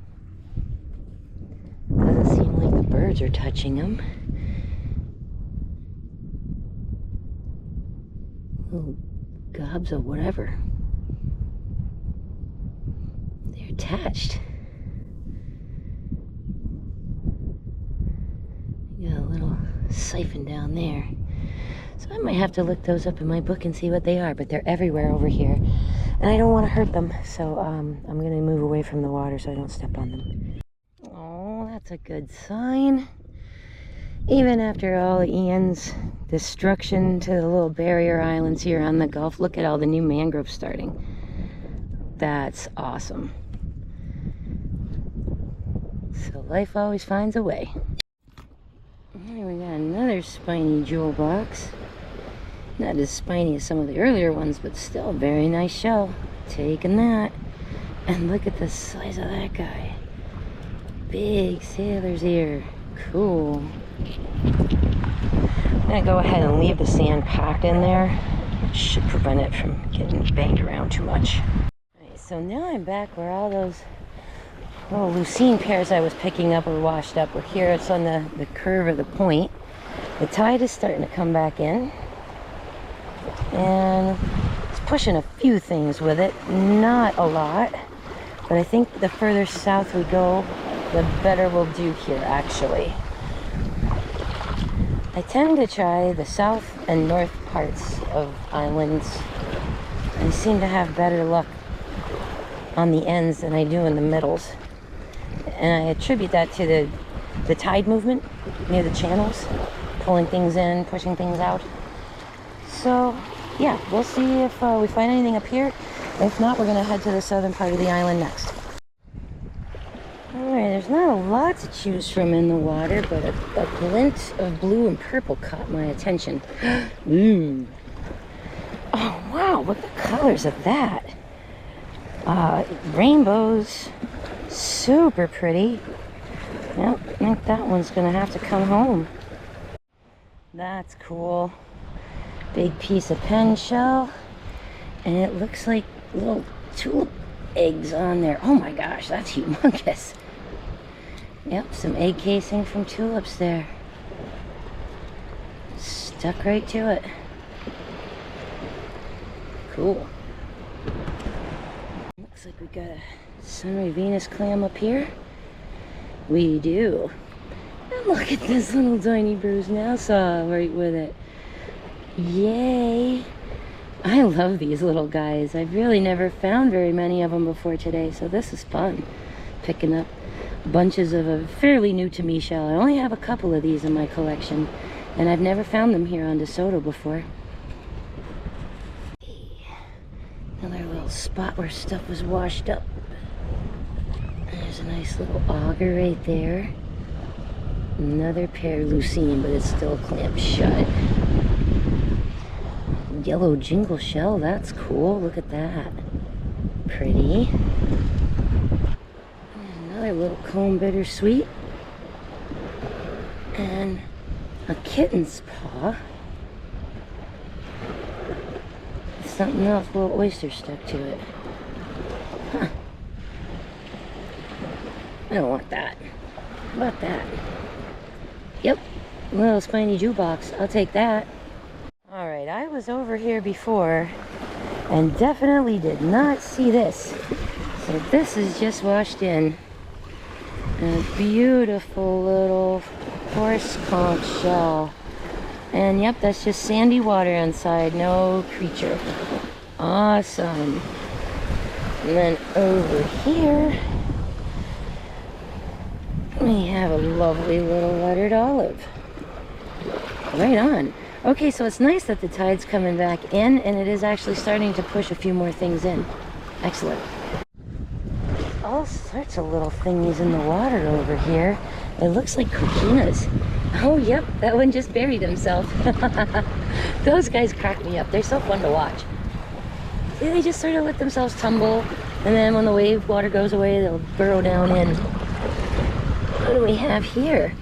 seem like the birds are touching them. Little gobs of whatever. They're attached. Got a little siphon down there. So I might have to look those up in my book and see what they are, but they're everywhere over here. And I don't want to hurt them, so I'm going to move away from the water so I don't step on them. Oh, that's a good sign. Even after all Ian's destruction to the little barrier islands here on the Gulf, look at all the new mangroves starting. That's awesome. So life always finds a way. Here we got another spiny jewel box. Not as spiny as some of the earlier ones, but still a very nice shell. Taking that. And look at the size of that guy. Big sailor's ear. Cool. I'm gonna go ahead and leave the sand packed in there. It should prevent it from getting banged around too much. Alright, so now I'm back where all those little lucine pairs I was picking up were washed up. We're here, it's on the curve of the point. The tide is starting to come back in. And it's pushing a few things with it. Not a lot. But I think the further south we go, the better we'll do here, actually. I tend to try the south and north parts of islands. I seem to have better luck on the ends than I do in the middles. And I attribute that to the tide movement near the channels, pulling things in, pushing things out. So, yeah, we'll see if we find anything up here. If not, we're going to head to the southern part of the island next. Alright, there's not a lot to choose from in the water, but a glint of blue and purple caught my attention. Oh, wow, look at the colors of that. Rainbows. Super pretty. Yep, I think that one's going to have to come home. That's cool. Big piece of pen shell. And it looks like little tulip eggs on there. Oh my gosh, that's humongous. Yep, some egg casing from tulips there. Stuck right to it. Cool. Looks like we got a Sunray Venus clam up here. We do. And look at this little tiny bruise now saw right with it. Yay! I love these little guys. I've really never found very many of them before today, so this is fun. Picking up bunches of a fairly new to me shell. I only have a couple of these in my collection, and I've never found them here on Desoto before. Another little spot where stuff was washed up. There's a nice little auger right there. Another pair of lucine, but it's still clamped shut. Yellow jingle shell, that's cool. Look at that. Pretty. Another little comb bittersweet. And a kitten's paw. Something else, a little oyster stuck to it. Huh. I don't want that. How about that? Yep, little spiny jukebox. I'll take that. Alright, I was over here before and definitely did not see this. So this is just washed in. A beautiful little horse conch shell. And yep, that's just sandy water inside, no creature. Awesome. And then over here, We have a lovely little lettered olive. Right on. Okay, so it's nice that the tide's coming back in, and it is actually starting to push a few more things in. Excellent. All sorts of little thingies in the water over here. It looks like coquinas. Oh, yep, that one just buried himself. Those guys crack me up. They're so fun to watch. See, they just sort of let themselves tumble, and then when the wave water goes away, they'll burrow down in. What do we have here?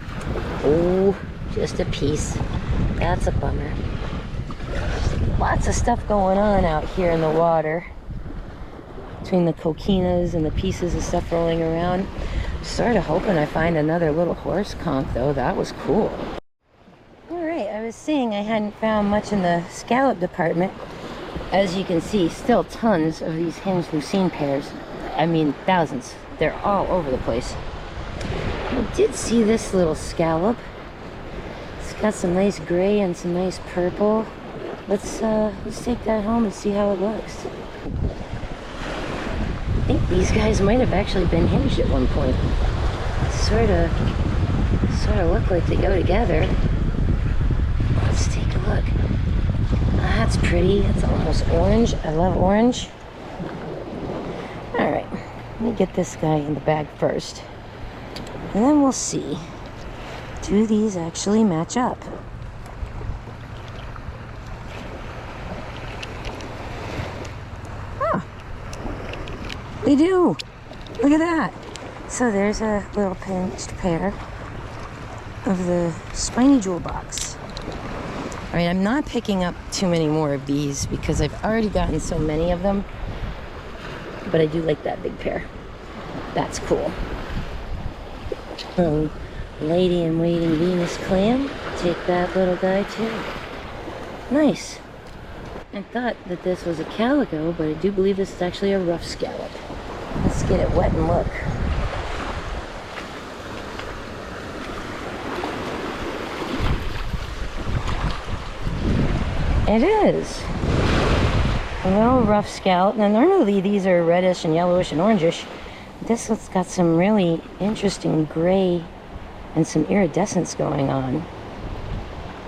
Oh, just a piece. That's a bummer. Lots of stuff going on out here in the water. Between the coquinas and the pieces of stuff rolling around. I'm sort of hoping I find another little horse conch though. That was cool. Alright, I was saying I hadn't found much in the scallop department. As you can see, still tons of these hinged lucine pairs. I mean, thousands. They're all over the place. I did see this little scallop. It's got some nice gray and some nice purple. Let's take that home and see how it looks. I think these guys might have actually been hinged at one point. Sort of look like they go together. Let's take a look. That's pretty. It's almost orange. I love orange. Alright, let me get this guy in the bag first. And then we'll see. Do these actually match up? Huh. They do. Look at that. So there's a little pinched pair of the spiny jewel box. All right, I'm not picking up too many more of these because I've already gotten so many of them. But I do like that big pair. That's cool. Lady in waiting Venus clam. Take that little guy too. Nice. I thought that this was a calico, but I do believe this is actually a rough scallop. Let's get it wet and look. It is. A little rough scallop. Now normally these are reddish and yellowish and orangish. This one's got some really interesting gray and some iridescence going on.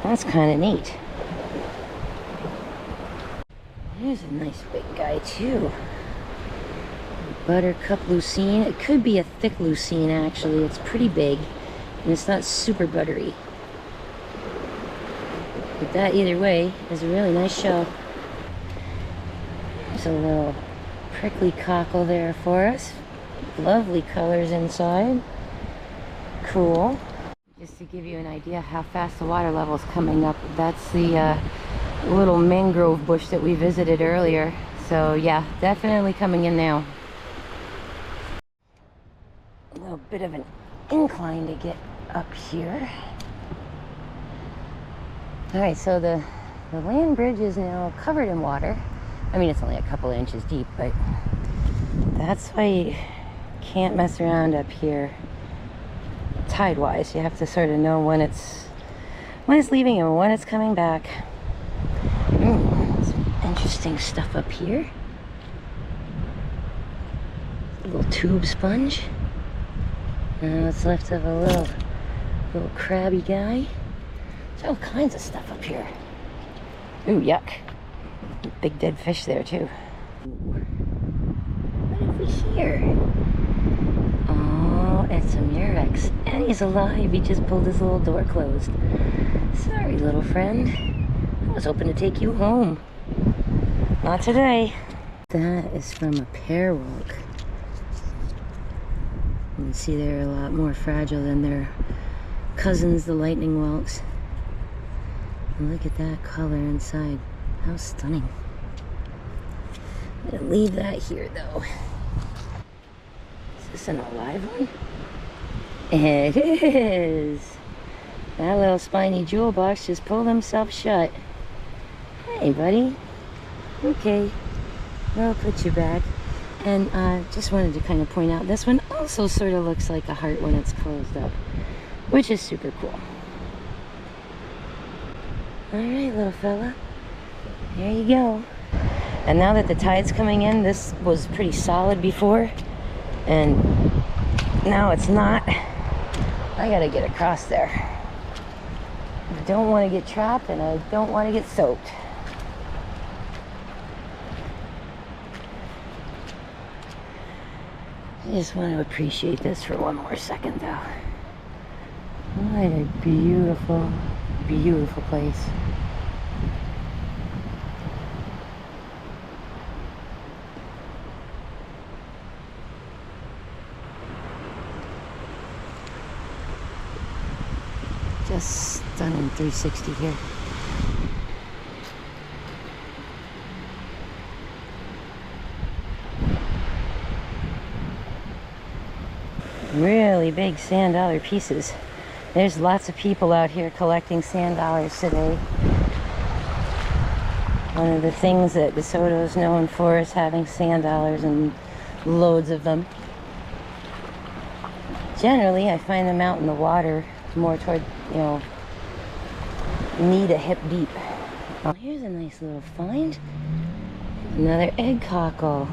That's kind of neat. Here's a nice big guy too. Buttercup lucine. It could be a thick lucine actually. It's pretty big and it's not super buttery. But that either way is a really nice shell. There's a little prickly cockle there for us. Lovely colors inside. Cool. Just to give you an idea how fast the water level is coming up, that's the little mangrove bush that we visited earlier. So yeah, definitely coming in now. A little bit of an incline to get up here. Alright, so the land bridge is now covered in water. I mean, it's only a couple of inches deep, but that's why you can't mess around up here tide-wise. You have to sort of know when it's leaving and when it's coming back. Some interesting stuff up here. A little tube sponge. And what's left of a little crabby guy. There's all kinds of stuff up here. Ooh, yuck. Big dead fish there too. What have we here? Oh, it's a murex. And he's alive. He just pulled his little door closed. Sorry, little friend. I was hoping to take you home. Not today. That is from a pear whelk. You can see they're a lot more fragile than their cousins, the lightning whelks. And look at that color inside. How stunning. I'm gonna leave that here though. Is this an alive one? It is. That little spiny jewel box just pulled himself shut. Hey buddy. Okay, we'll put you back. And just wanted to kind of point out, this one also sort of looks like a heart when it's closed up, which is super cool. Alright, little fella. There you go. And now that the tide's coming in, this was pretty solid before, and now it's not. I gotta get across there. I don't want to get trapped and I don't want to get soaked. I just want to appreciate this for one more second though. What a beautiful, beautiful place. Just stunning 360 here. Really big sand dollar pieces. There's lots of people out here collecting sand dollars today. One of the things that Desoto is known for is having sand dollars and loads of them. Generally, I find them out in the water, more toward, you know, knee to hip deep. Oh, here's a nice little find. Another egg cockle.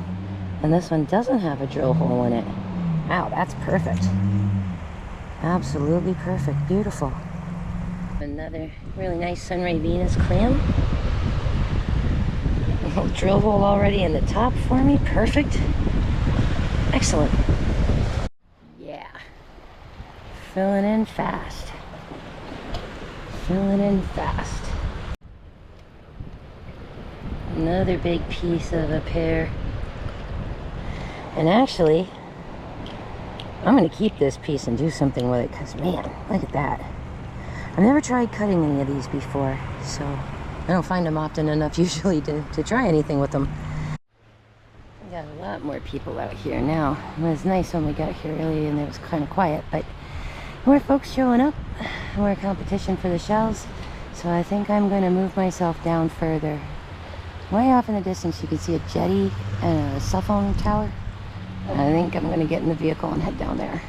And this one doesn't have a drill hole in it. Wow, that's perfect. Absolutely perfect. Beautiful. Another really nice Sunray Venus clam. A little drill hole already in the top for me. Perfect. Excellent. Yeah. Filling in fast. Filling in fast. Another big piece of a pear. And actually, I'm going to keep this piece and do something with it because, man, look at that. I've never tried cutting any of these before, so I don't find them often enough usually to try anything with them. We got a lot more people out here now. It was nice when we got here early and it was kind of quiet, but more folks showing up, more competition for the shells, so I think I'm going to move myself down further. Way off in the distance you can see a jetty and a cell phone tower. I think I'm going to get in the vehicle and head down there.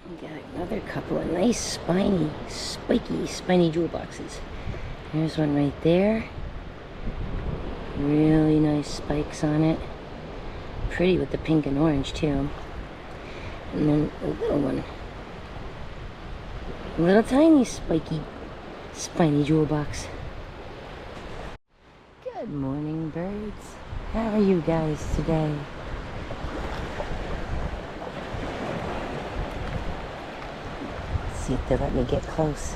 We got another couple of nice spiky spiny jewel boxes. There's one right there. Really nice spikes on it. Pretty with the pink and orange too. And then a little one. A little tiny spiky spiny jewel box. Good morning, birds. How are you guys today? Let's see if they let me get close.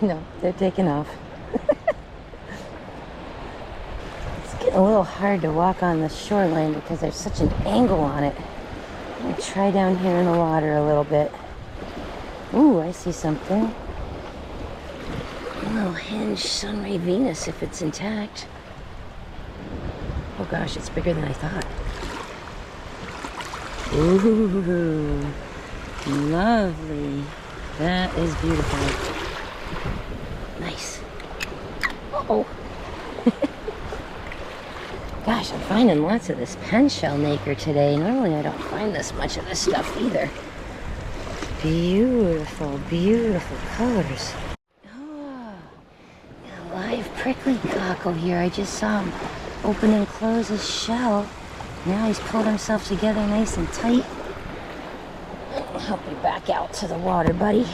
No, they're taking off. It's getting a little hard to walk on the shoreline because there's such an angle on it. I'm going to try down here in the water a little bit. Ooh, I see something. A little hinged Sunray Venus if it's intact. Oh gosh, it's bigger than I thought. Ooh, lovely. That is beautiful. Nice. Uh-oh. Gosh, I'm finding lots of this pen shell nacre today. Normally I don't find this much of this stuff either. Beautiful, beautiful colors. Oh, a live prickly cockle here. I just saw him open and close his shell. Now he's pulled himself together nice and tight. I'll help you back out to the water, buddy.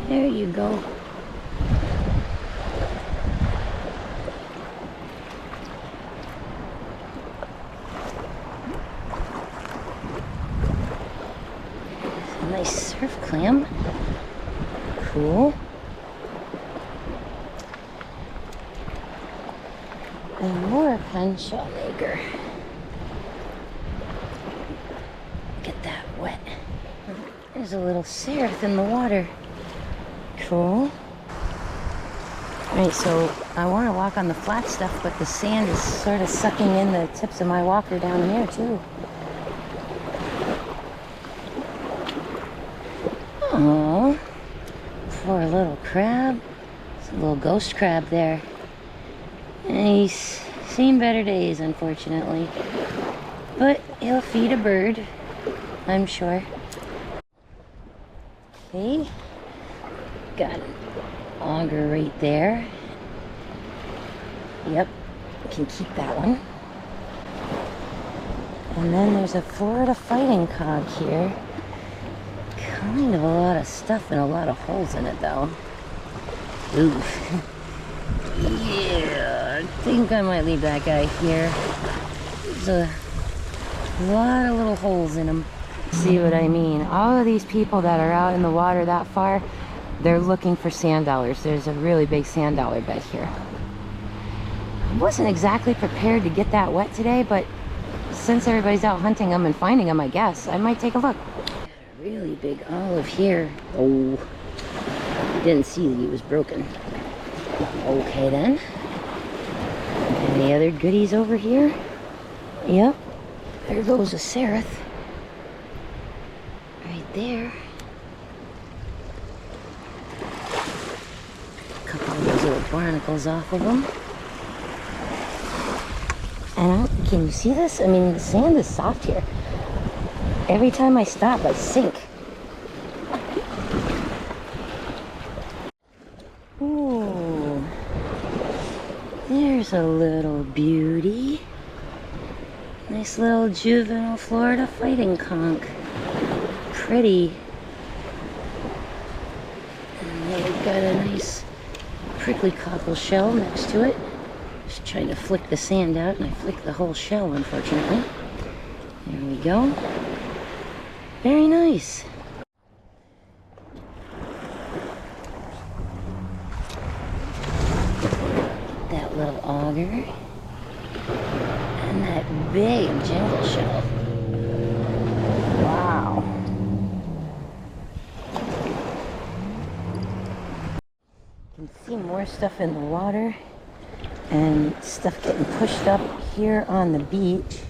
There you go. It's a nice surf clam. Cool. And more pen shell nacre. Get that wet. There's a little seraph in the water. Cool. Alright, so I want to walk on the flat stuff, but the sand is sort of sucking in the tips of my walker down here too. Aww. Poor little crab. It's a little ghost crab there. And he's seen better days, unfortunately. But he'll feed a bird, I'm sure. Okay, got an auger right there. Yep, can keep that one. And then there's a Florida fighting conch here. Kind of a lot of stuff and a lot of holes in it though. Ooh. Yeah, I think I might leave that guy here. There's a lot of little holes in him. See what I mean? All of these people that are out in the water that far, they're looking for sand dollars. There's a really big sand dollar bed here. I wasn't exactly prepared to get that wet today, but since everybody's out hunting them and finding them, I guess I might take a look. A really big olive here. Oh, didn't see that he was broken. Okay then. Any other goodies over here? Yep. There goes a seraph. Right there. A couple of those little barnacles off of them. And can you see this? I mean, the sand is soft here. Every time I stop, I sink. Ooh. There's a little beauty. Nice little juvenile Florida fighting conch. Pretty. And they've got a nice prickly cockle shell next to it. Just trying to flick the sand out, and I flicked the whole shell, unfortunately. There we go. Very nice. That little auger. And that big jingle shell. Wow. You can see more stuff in the water and stuff getting pushed up here on the beach.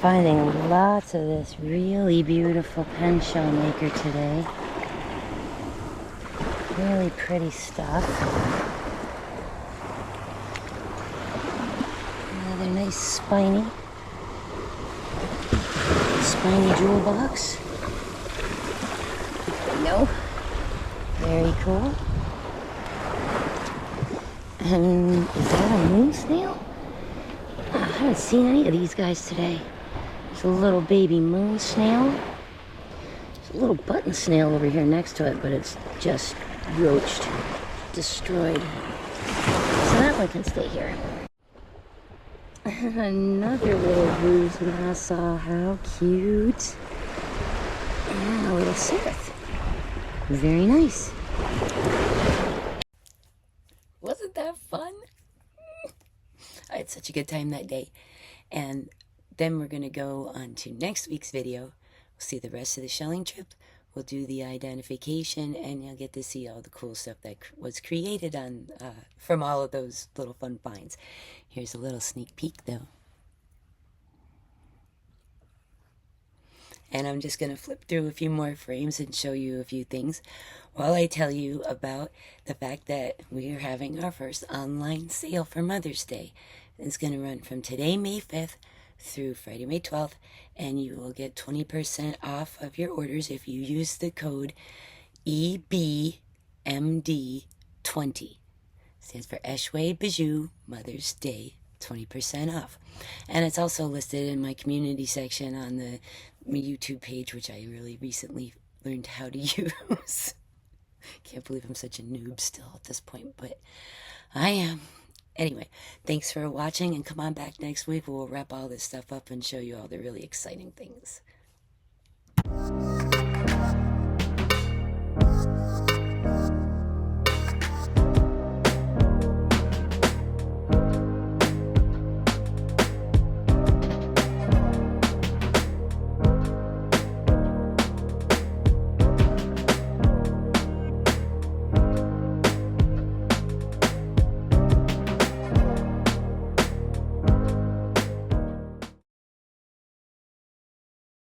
Finding lots of this really beautiful pen shell maker today. Really pretty stuff. Another nice spiny jewel box. There we go. Very cool. And is that a moon snail? I haven't seen any of these guys today. There's a little baby moon snail. There's a little button snail over here next to it, but it's just roached, destroyed. So that one can stay here. And another little bruised Nassau. How cute. And a little seraph. Very nice. Wasn't that fun? I had such a good time that day. And then we're going to go on to next week's video. We'll see the rest of the shelling trip. We'll do the identification, and you'll get to see all the cool stuff that was created on from all of those little fun finds. Here's a little sneak peek, though. And I'm just going to flip through a few more frames and show you a few things while I tell you about the fact that we are having our first online sale for Mother's Day. It's going to run from today, May 5th, through Friday, May 12th, and you will get 20% off of your orders if you use the code EBMD20. Stands for ESH-Way Beez-YOU Mother's Day, 20% off. And it's also listed in my community section on the YouTube page, which I really recently learned how to use. Can't believe I'm such a noob still at this point, but I am. Anyway, thanks for watching, and come on back next week. We'll wrap all this stuff up and show you all the really exciting things.